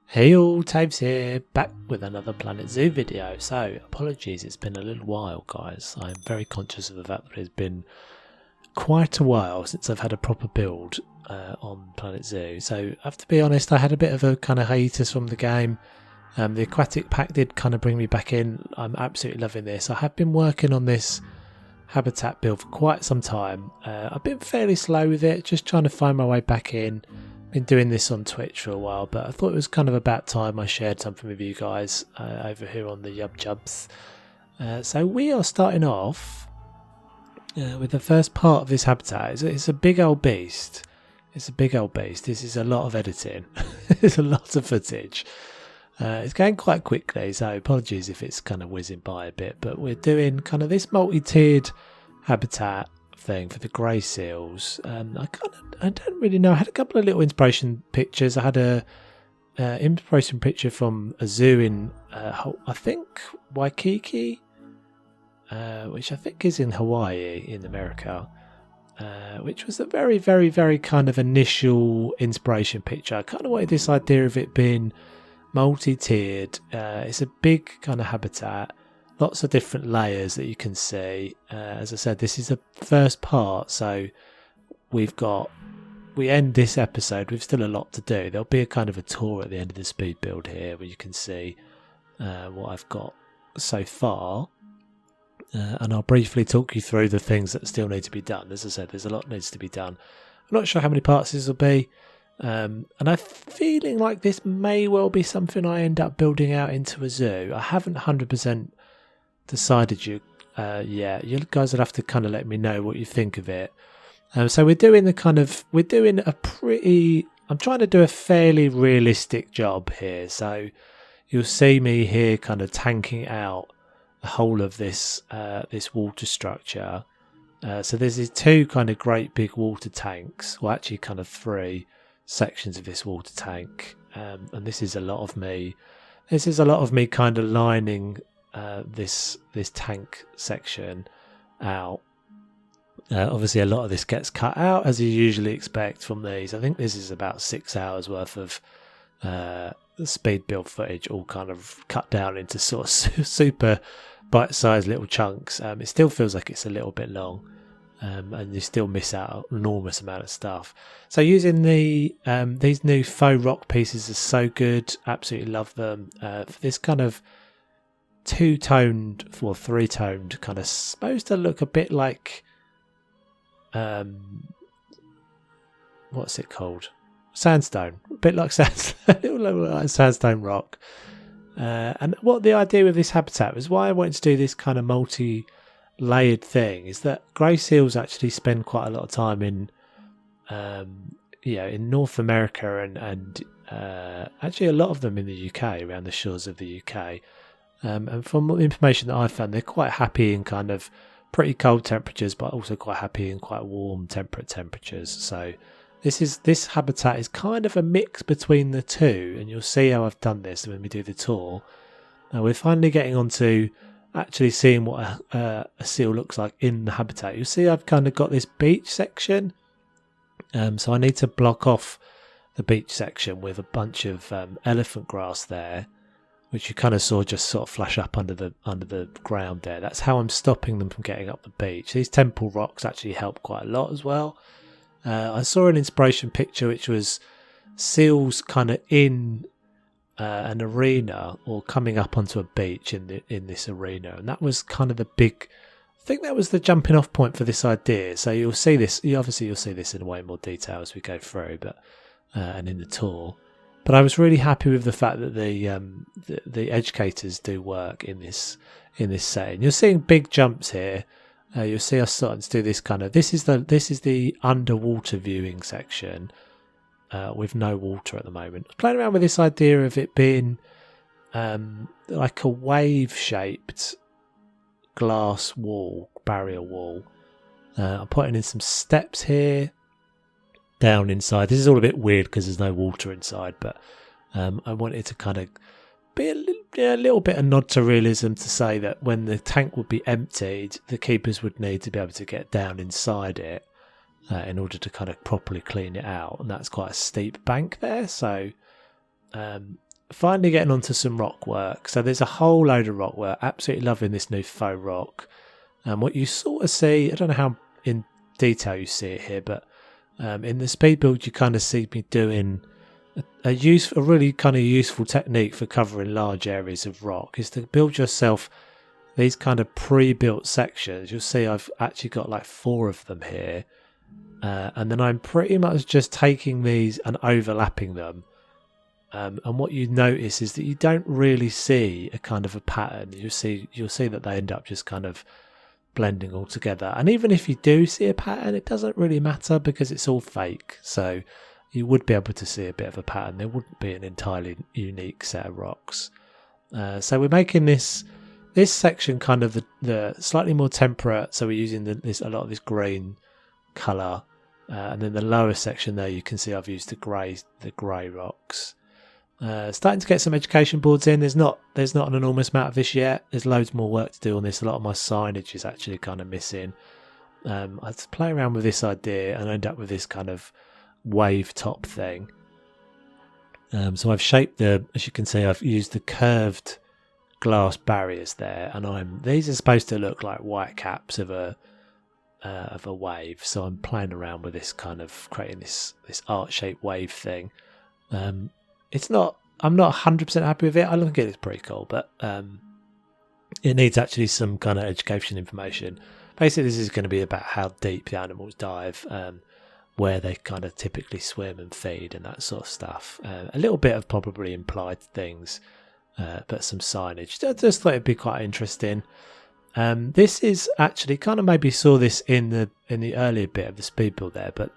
Hey all, Taves here, back with another Planet Zoo video. So, apologies, it's been a little while guys. I'm very conscious of the fact that it's been quite a while since I've had a proper build on Planet Zoo. So, I have to be honest, I had a bit of a kind of hiatus from the game. The Aquatic pack did kind of bring me back in. I'm absolutely loving this. I have been working on this habitat build for quite some time. I've been fairly slow with it, just trying to find my way back in. Been doing this on Twitch for a while, but I thought it was kind of about time I shared something with you guys over here on the Yub Jubs. So we are starting off with the first part of this habitat. It's a big old beast. It's a big old beast. This is a lot of editing. There's a lot of footage. It's going quite quickly, so apologies if it's kind of whizzing by a bit, but we're doing kind of this multi-tiered habitat thing for the grey seals. I don't really know. I had a couple of little inspiration pictures. I had a inspiration picture from a zoo in I think Waikiki, which I think is in Hawaii in America, which was a very, very, very kind of initial inspiration picture. I kind of wanted this idea of it being multi-tiered. It's a big kind of habitat, lots of different layers that you can see. As I said, this is the first part, so we end this episode with still a lot to do. There'll be a kind of a tour at the end of the speed build here where you can see what I've got so far, and I'll briefly talk you through the things that still need to be done. As I said, there's a lot that needs to be done. I'm not sure how many parts this will be, and I'm feeling like this may well be something I end up building out into a zoo. I haven't 100% decided yet. You guys will have to kind of let me know what you think of it. So I'm trying to do a fairly realistic job here. So you'll see me here kind of tanking out the whole of this water structure. So there's these two kind of great big water tanks, well actually kind of three sections of this water tank. And this is a lot of me kind of lining this tank section out. Obviously a lot of this gets cut out, as you usually expect from these. I think this is about 6 hours worth of speed build footage, all kind of cut down into sort of super bite-sized little chunks. It still feels like it's a little bit long, and you still miss out an enormous amount of stuff. So using these new faux rock pieces is so good. Absolutely love them. For this kind of two-toned or three-toned kind of, supposed to look a bit like what's it called? Sandstone. A bit like sandstone, like sandstone rock. And what the idea with this habitat was, why I wanted to do this kind of multi-layered thing, is that grey seals actually spend quite a lot of time in North America and actually a lot of them in the UK, around the shores of the UK. And from the information that I've found, they're quite happy in kind of pretty cold temperatures, but also quite happy in quite warm temperate temperatures. So this habitat is kind of a mix between the two, and you'll see how I've done this when we do the tour. Now we're finally getting on to actually seeing what a seal looks like in the habitat. You'll see I've kind of got this beach section, so I need to block off the beach section with a bunch of elephant grass there, which you kind of saw just sort of flash up under the ground there. That's how I'm stopping them from getting up the beach. These temple rocks actually help quite a lot as well. I saw an inspiration picture which was seals kind of in an arena or coming up onto a beach in this arena, and that was kind of the big. I think that was the jumping off point for this idea. So you'll see this. You'll see this in way more detail as we go through, but and in the tour. But I was really happy with the fact that the educators do work in this setting. You're seeing big jumps here. You'll see us starting to do this kind of. This is the underwater viewing section with no water at the moment. I was playing around with this idea of it being like a wave-shaped glass wall, barrier wall. I'm putting in some steps here. Down inside. This is all a bit weird because there's no water inside, but I wanted to kind of be a little bit a nod to realism, to say that when the tank would be emptied, the keepers would need to be able to get down inside it in order to kind of properly clean it out, and that's quite a steep bank there. So finally getting onto some rock work. So there's a whole load of rock work. Absolutely loving this new faux rock. And what you sort of see, I don't know how in detail you see it here, but in the speed build you kind of see me doing a really kind of useful technique for covering large areas of rock is to build yourself these kind of pre-built sections. You'll see I've actually got like 4 of them here, and then I'm pretty much just taking these and overlapping them, and what you notice is that you don't really see a kind of a pattern. You'll see that they end up just kind of blending all together, and even if you do see a pattern, it doesn't really matter because it's all fake. So you would be able to see a bit of a pattern. There wouldn't be an entirely unique set of rocks. So we're making this section kind of the slightly more temperate. So we're using a lot of this green colour, and then the lower section there you can see I've used the grey rocks. Starting to get some education boards in. There's not an enormous amount of this yet. There's loads more work to do on this. A lot of my signage is actually kind of missing. I had to play around with this idea and end up with this kind of wave top thing. So I've shaped as you can see, I've used the curved glass barriers there, and these are supposed to look like white caps of a wave. So I'm playing around with this kind of creating this art shaped wave thing. I'm not 100% happy with it. I look at it's pretty cool, but it needs actually some kind of education information. Basically, this is going to be about how deep the animals dive, where they kind of typically swim and feed and that sort of stuff. A little bit of probably implied things, but some signage. I just thought it'd be quite interesting. This is actually kind of, maybe saw this in the earlier bit of the speed build there, but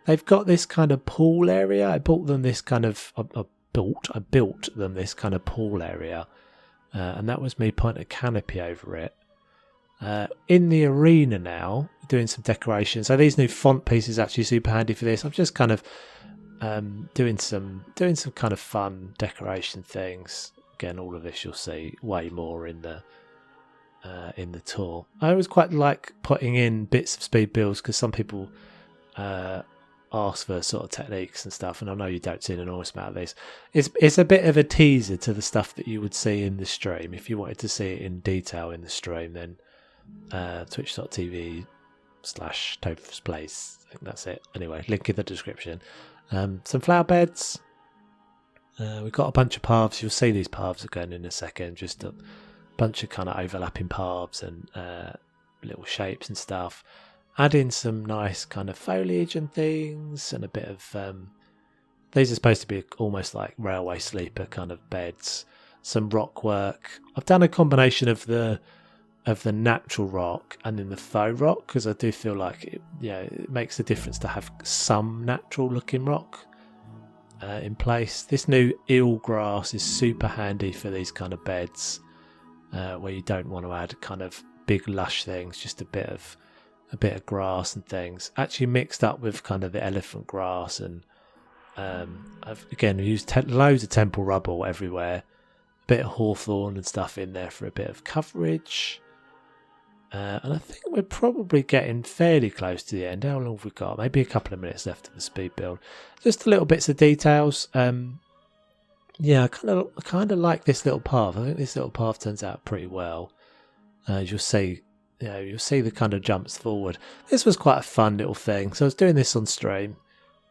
they've got this kind of pool area. I built them this kind of pool area, and that was me putting a canopy over it. In the arena now, doing some decoration. So these new font pieces are actually super handy for this. I'm just kind of doing some kind of fun decoration things. Again, all of this you'll see way more in the tour. I always quite like putting in bits of speed builds because some people ask for sort of techniques and stuff, and I know you don't see an enormous amount of this. It's a bit of a teaser to the stuff that you would see in the stream. If you wanted to see it in detail in the stream, then twitch.tv/Topher's I think that's it. Anyway, link in the description. Some flower beds. We've got a bunch of paths. You'll see these paths again in a second. Just a bunch of kind of overlapping paths and little shapes and stuff. Add in some nice kind of foliage and things, and a bit of these are supposed to be almost like railway sleeper kind of beds. Some rock work. I've done a combination of the natural rock and then the faux rock, because I do feel like it makes a difference to have some natural looking rock in place. This new eel grass is super handy for these kind of beds where you don't want to add kind of big lush things, just a bit of grass and things, actually mixed up with kind of the elephant grass. And I've again used loads of temple rubble everywhere, a bit of hawthorn and stuff in there for a bit of coverage. And I think we're probably getting fairly close to the end. How long have we got? Maybe a couple of minutes left of the speed build. Just a little bits of details. I kind of like this little path. I think this little path turns out pretty well. As you'll see, you'll see the kind of jumps forward. This was quite a fun little thing. So I was doing this on stream,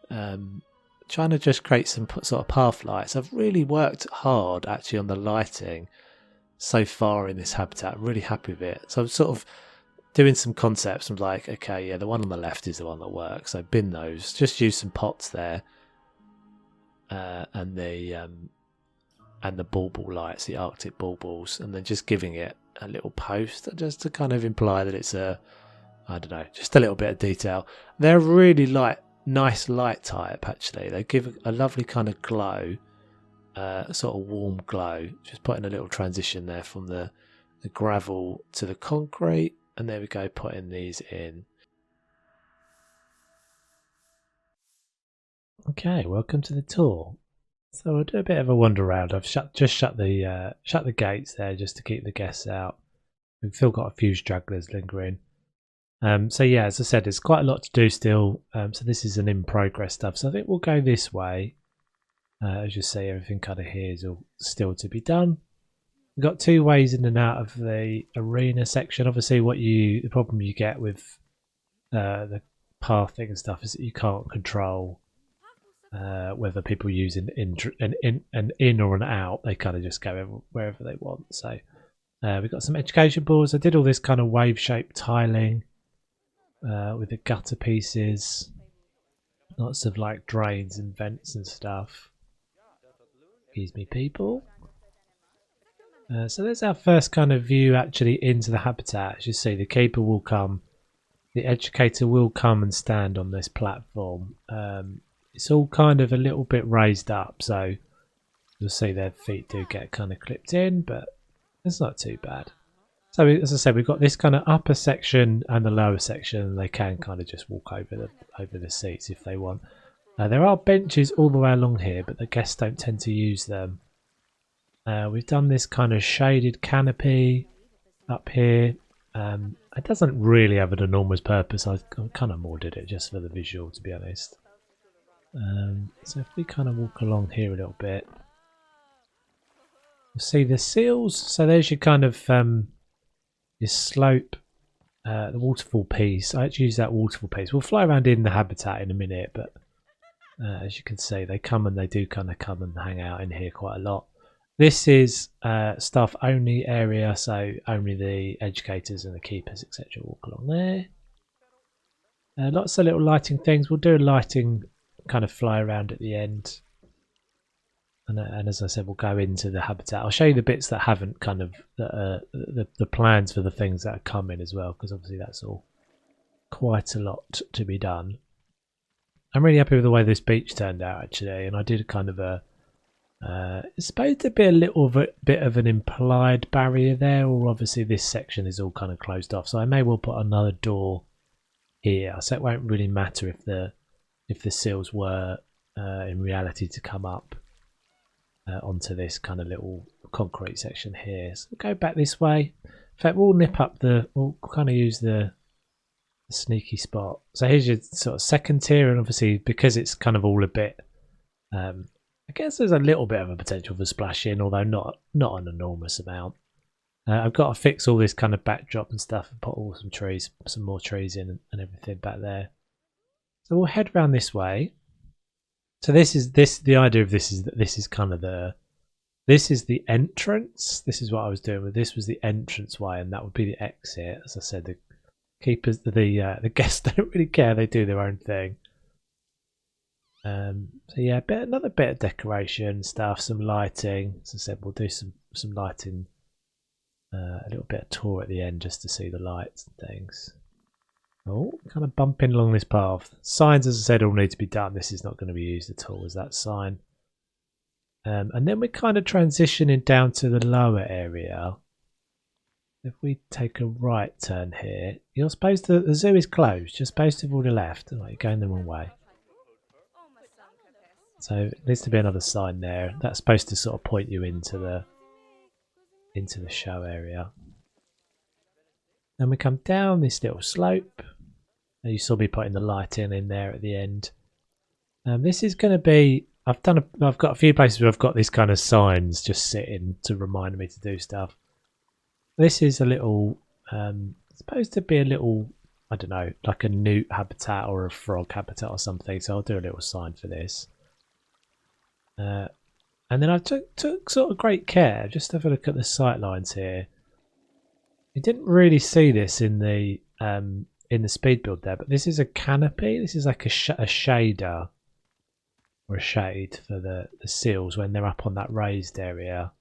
trying to just create some sort of path lights. I've really worked hard actually on the lighting so far in this habitat. I'm really happy with it. So I'm sort of doing some concepts. I'm like, okay, yeah, the one on the left is the one that works. So bin those. Just use some pots there, and the bauble lights, the Arctic baubles, and then just giving it a little post just to kind of imply that it's just a little bit of detail. They're really nice light type actually. They give a lovely kind of glow. Sort of warm glow. Just putting a little transition there from the gravel to the concrete, and there we go, putting these in. Okay, welcome to the tour. So I'll do a bit of a wander around. I've shut the gates there just to keep the guests out. We've still got a few stragglers lingering. So yeah, as I said, there's quite a lot to do still. So this is an in progress stuff. So I think we'll go this way. As you see, everything kind of here is all still to be done. We've got 2 ways in and out of the arena section. Obviously, the problem you get with the pathing and stuff is that you can't control whether people use an in or an out. They kind of just go wherever they want. So we've got some education boards. I did all this kind of wave shaped tiling with the gutter pieces, lots of like drains and vents and stuff. Excuse me, people. So there's our first kind of view actually into the habitat. As you see, the keeper will come, the educator will come and stand on this platform. It's all kind of a little bit raised up, so you'll see their feet do get kind of clipped in, but it's not too bad. So as I said, we've got this kind of upper section and the lower section, and they can kind of just walk over the seats if they want. There are benches all the way along here, but the guests don't tend to use them. We've done this kind of shaded canopy up here. It doesn't really have an enormous purpose. I kind of more did it just for the visual, to be honest. So if we kind of walk along here a little bit, you'll see the seals. So there's your kind of your slope, the waterfall piece. I actually use that waterfall piece. We'll fly around in the habitat in a minute, but as you can see, they come and they do kind of come and hang out in here quite a lot. This is staff only area, so only the educators and the keepers, etc. walk along there. Lots of little lighting things. We'll do a lighting kind of fly around at the end. And as I said, we'll go into the habitat. I'll show you the bits that haven't kind of, the plans for the things that are coming as well, because obviously that's all quite a lot to be done. I'm really happy with the way this beach turned out actually, and I did kind of a it's supposed to be a little bit of an implied barrier there, or obviously this section is all kind of closed off, so I may well put another door here, so it won't really matter if the seals were in reality to come up onto this kind of little concrete section here. So we'll go back this way. In fact, we'll kind of use the sneaky spot. So here's your sort of second tier, and obviously because it's kind of all a bit I guess there's a little bit of a potential for splashing, although not an enormous amount. I've got to fix all this kind of backdrop and stuff and put all some more trees in and everything back there. So we'll head around this way. So the idea of this is that this is kind of this is the entrance. This is what I was doing with this was the entrance way, and that would be the exit. As I said, the keepers, the guests don't really care. They do their own thing. So yeah, another bit of decoration stuff, some lighting. As I said, we'll do some lighting, a little bit of tour at the end just to see the lights and things. Oh, kind of bumping along this path. Signs, as I said, all need to be done. This is not going to be used at all as that sign. And then we're kind of transitioning down to the lower area. If we take a right turn here, you're supposed to, the zoo is closed. You're supposed to have already left. Oh, you're going the wrong way. So it needs to be another sign there. That's supposed to sort of point you into the show area. Then we come down this little slope. You saw me putting the lighting in there at the end. This is going to be. I've got a few places where I've got these kind of signs just sitting to remind me to do stuff. This is a little. Supposed to be a little. I don't know, like a newt habitat or a frog habitat or something. So I'll do a little sign for this. And then I took sort of great care. Just have a look at the sight lines here. You didn't really see this in the speed build there, but this is a canopy. This is like a shader or a shade for the seals when they're up on that raised area.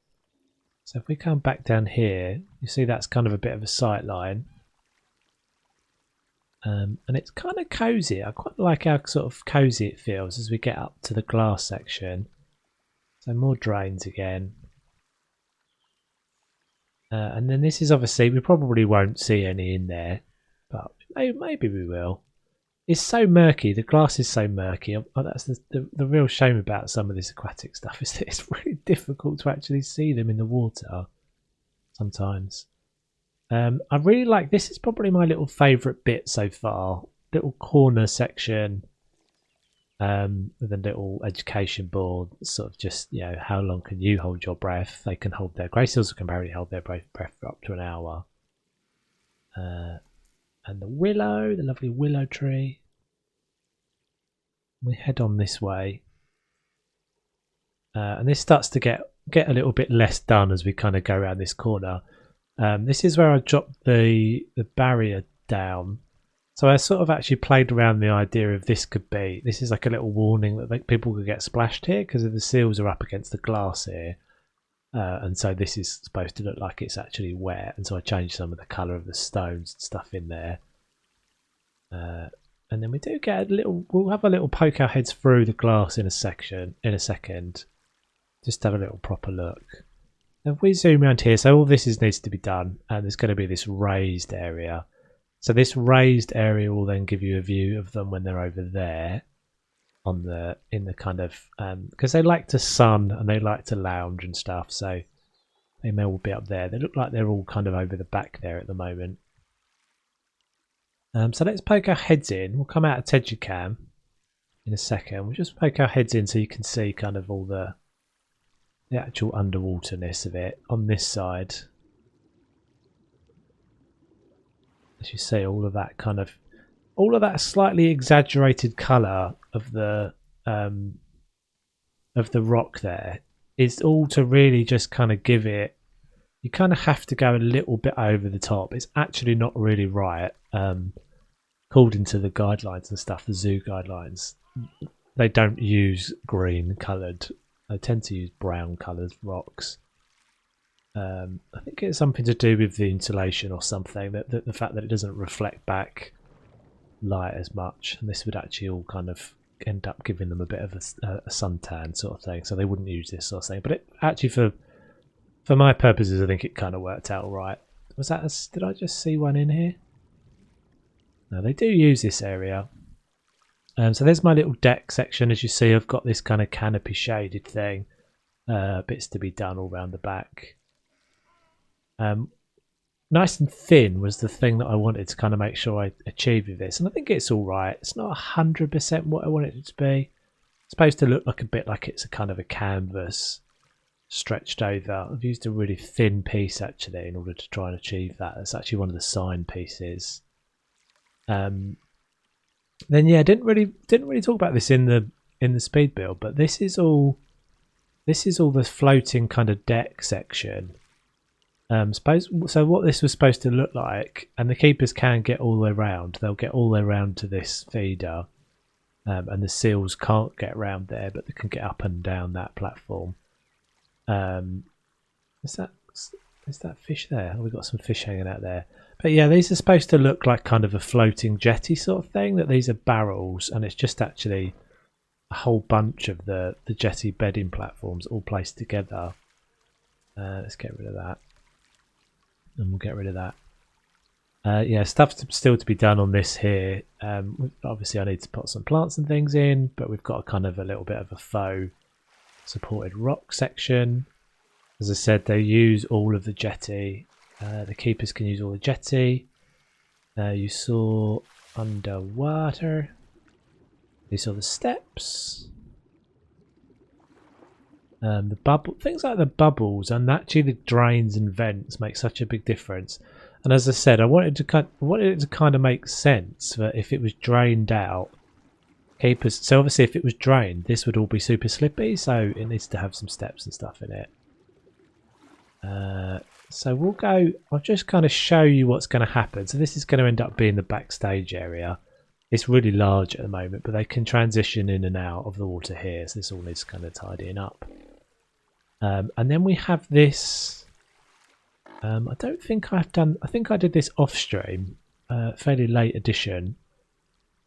So if we come back down here, you see that's kind of a bit of a sight line. And it's kind of cozy. I quite like how sort of cozy it feels as we get up to the glass section. So more drains again. And then this is obviously, we probably won't see any in there, but maybe we will. It's so murky, the glass is so murky. That's the real shame about some of this aquatic stuff, is that it's really difficult to actually see them in the water sometimes. I really like, this is probably my little favourite bit so far. Little corner section. with a little education board, sort of just, you know, how long can you hold your breath? They can hold their grey seals can apparently hold their breath for up to an hour. And the willow, the lovely willow tree. We head on this way, and this starts to get a little bit less done as we kind of go around this corner. This is where I dropped the barrier down. So I sort of actually played around the idea of this is like a little warning that people could get splashed here because the seals are up against the glass here. And so this is supposed to look like it's actually wet, and so I changed some of the colour of the stones and stuff in there. And then we do get we'll have a little poke our heads through the glass in a second. Just have a little proper look. Now if we zoom around here, so all this needs to be done, and there's going to be this raised area. So this raised area will then give you a view of them when they're over there in the kind of because they like to sun and they like to lounge and stuff, so they may all be up there. They look like they're all kind of over the back there at the moment. So let's poke our heads in. We'll come out of Tedgicam in a second. We'll just poke our heads in so you can see kind of all the actual underwaterness of it on this side. As you see, all of that slightly exaggerated colour of the rock there is all to really just kind of give it. You kind of have to go a little bit over the top. It's actually not really right. According to the guidelines and stuff, the zoo guidelines, they don't use green coloured. They tend to use brown coloured rocks. I think it's something to do with the insulation or something. That the fact that it doesn't reflect back light as much, and this would actually all kind of end up giving them a bit of a suntan sort of thing. So they wouldn't use this sort of thing. But it actually for my purposes, I think it kind of worked out all right. Did I just see one in here? No, they do use this area. So there's my little deck section. As you see, I've got this kind of canopy shaded thing. Bits to be done all around the back. Nice and thin was the thing that I wanted to kind of make sure I achieved with this. And I think it's all right. It's not 100% what I want it to be. It's supposed to look like a bit like it's a kind of a canvas stretched over. I've used a really thin piece actually in order to try and achieve that. That's actually one of the sign pieces. Then yeah, didn't really talk about this in the speed build, but this is all the floating kind of deck section. So what this was supposed to look like, and the keepers can get all the way around. They'll get all the way around to this feeder, and the seals can't get around there, but they can get up and down that platform. Is that fish there? Oh, we've got some fish hanging out there. But yeah, these are supposed to look like kind of a floating jetty sort of thing. That these are barrels, and it's just actually a whole bunch of the jetty bedding platforms all placed together. Let's get rid of that, and we'll get rid of that. Yeah, stuff still to be done on this here. Obviously, I need to put some plants and things in, but we've got a kind of a little bit of a faux supported rock section. As I said, they use all of the jetty. The keepers can use all the jetty. You saw underwater. You saw the steps. The bubble, things like the bubbles and actually the drains and vents make such a big difference. And as I said, I wanted it to kind of make sense that if it was drained out, keepers. So obviously, if it was drained, this would all be super slippy. So it needs to have some steps and stuff in it. So we'll go. I'll just kind of show you what's going to happen. So this is going to end up being the backstage area. It's really large at the moment, but they can transition in and out of the water here. So this all needs kind of tidying up. And then we have this. I don't think I've done. I think I did this off stream, fairly late edition.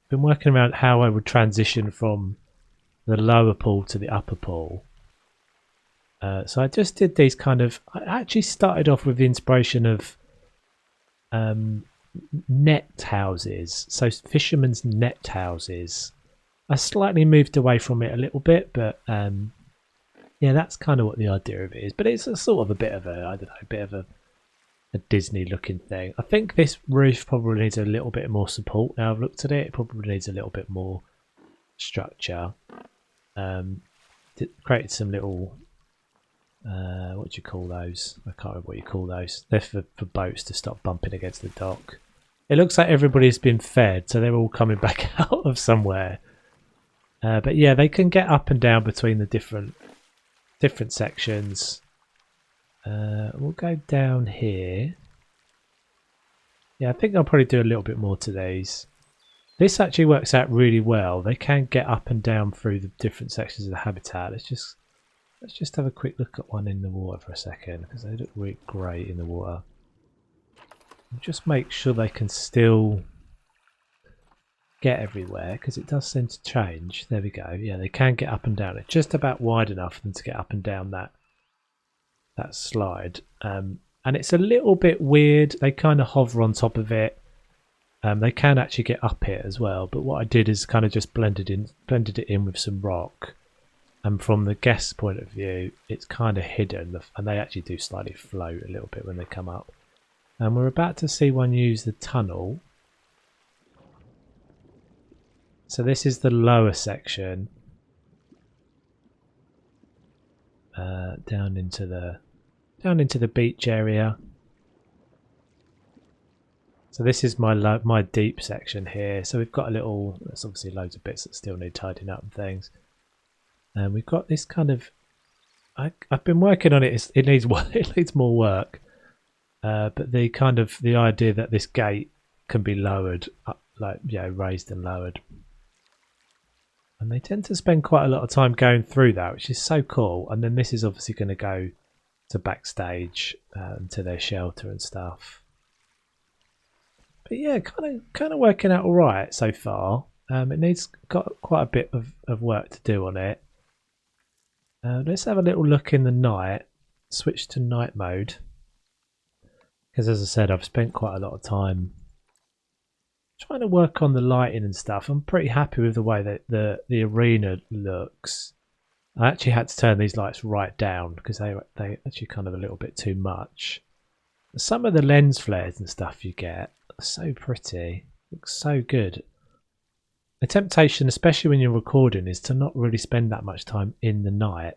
Been working around how I would transition from the lower pool to the upper pool. So I just did these kind of. I actually started off with the inspiration of net houses, so fishermen's net houses. I slightly moved away from it a little bit, but yeah, that's kind of what the idea of it is. But it's a sort of a bit of a, I don't know, a bit of a Disney looking thing. I think this roof probably needs a little bit more support. Now I've looked at it, it probably needs a little bit more structure. Created some little what do you call those? I can't remember what you call those. They're for boats to stop bumping against the dock. It looks like everybody's been fed, so they're all coming back out of somewhere. But yeah, they can get up and down between the different sections. We'll go down here. Yeah, I think I'll probably do a little bit more to these. This actually works out really well. They can get up and down through the different sections of the habitat. Let's just have a quick look at one in the water for a second, because they look really great in the water. Just make sure they can still get everywhere, because it does seem to change. There we go. Yeah, they can get up and down. It's just about wide enough for them to get up and down that slide. And it's a little bit weird. They kind of hover on top of it. They can actually get up it as well. But what I did is kind of just blended it in with some rock. And from the guest's point of view, it's kind of hidden, and they actually do slightly float a little bit when they come up. And we're about to see one use the tunnel. So this is the lower section, down into the beach area. So this is my deep section here. So we've got there's obviously loads of bits that still need tidying up and things. And we've got this kind of, I've been working on it. It needs more work. But the idea that this gate can be lowered, raised and lowered. And they tend to spend quite a lot of time going through that, which is so cool. And then this is obviously going to go to backstage, to their shelter and stuff. But yeah, kind of working out all right so far. It got quite a bit of work to do on it. Let's have a little look in the night. Switch to night mode. Because as I said, I've spent quite a lot of time trying to work on the lighting and stuff. I'm pretty happy with the way that the arena looks. I actually had to turn these lights right down because they actually kind of a little bit too much. Some of the lens flares and stuff you get are so pretty. Looks so good. The temptation, especially when you're recording, is to not really spend that much time in the night.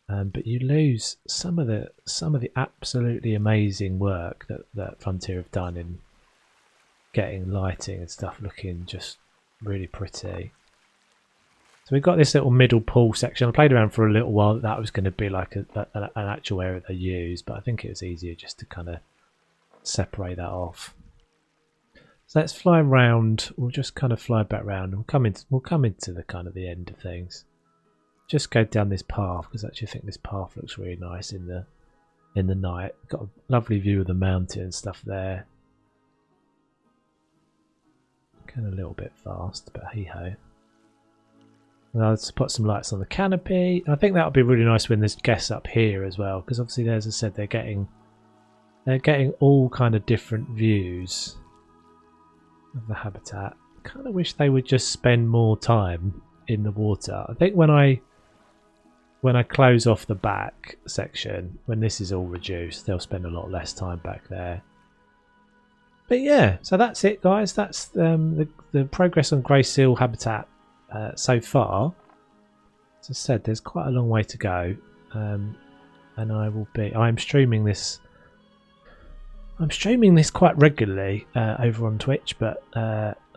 But you lose some of the absolutely amazing work that Frontier have done in getting lighting and stuff looking just really pretty. So we've got this little middle pool section. I played around for a little while. That was going to be like an actual area they use, but I think it was easier just to kind of separate that off. So let's fly around. We'll just kind of fly back around. We'll come into the kind of the end of things. Just go down this path because I actually think this path looks really nice in the night. Got a lovely view of the mountain and stuff there. Going a little bit fast, but hey ho. I'll just put some lights on the canopy. I think that would be really nice when there's guests up here as well, because obviously, as I said, they're getting all kind of different views of the habitat. I kind of wish they would just spend more time in the water. I think when I close off the back section, when this is all reduced, they'll spend a lot less time back there. But yeah, so that's it, guys. That's the progress on grey seal habitat so far. As I said, there's quite a long way to go, and I'm streaming this. I'm streaming this quite regularly over on Twitch, but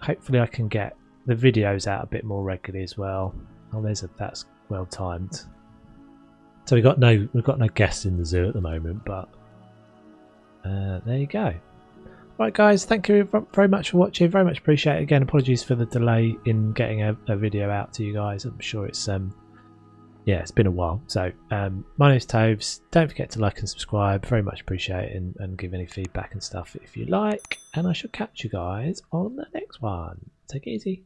hopefully I can get the videos out a bit more regularly as well. Oh, that's well timed. So we've got no guests in the zoo at the moment, but there you go. Right, guys, thank you very much for watching. Very much appreciate it. Again, apologies for the delay in getting a video out to you guys. I'm sure it's it's been a while. So my name's Toves. Don't forget to like and subscribe. Very much appreciate it, and give any feedback and stuff if you like. And I shall catch you guys on the next one. Take it easy.